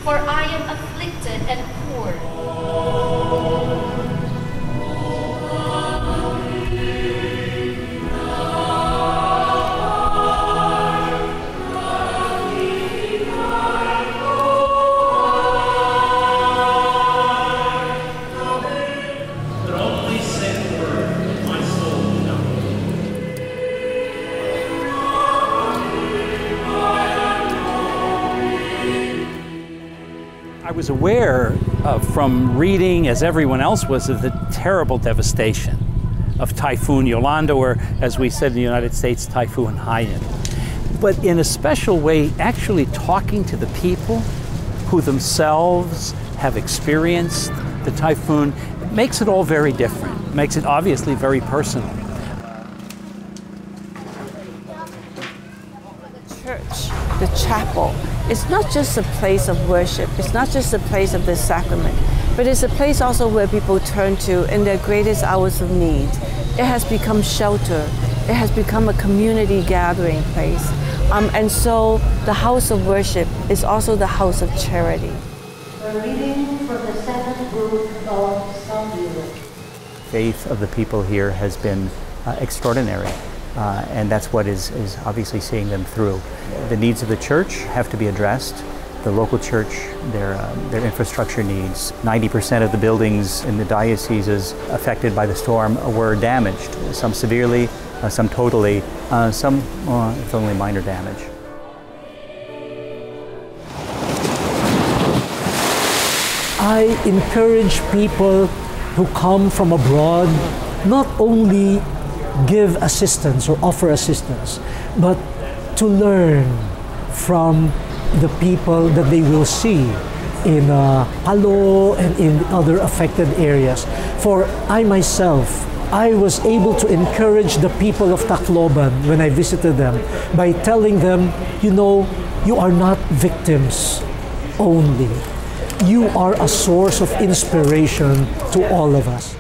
for I am afflicted and poor. I was aware from reading, as everyone else was, of the terrible devastation of Typhoon Yolanda, or as we said in the United States, Typhoon Haiyan. But in a special way, actually talking to the people who themselves have experienced the typhoon makes it all very different, makes it obviously very personal. Church, the chapel, it's not just a place of worship, it's not just a place of the sacrament, but it's a place also where people turn to in their greatest hours of need. It has become shelter, it has become a community gathering place. And so the house of worship is also the house of charity. A reading from the seventh book of Samuel. Faith of the people here has been extraordinary. And that's what is obviously seeing them through. The needs of the church have to be addressed. The local church, their infrastructure needs. 90% of the buildings in the dioceses affected by the storm were damaged. Some severely, some totally, some it's only minor damage. I encourage people who come from abroad not only give assistance or offer assistance, but to learn from the people that they will see in Palo and in other affected areas. For I myself, I was able to encourage the people of Tacloban when I visited them by telling them, you know, you are not victims only. You are a source of inspiration to all of us.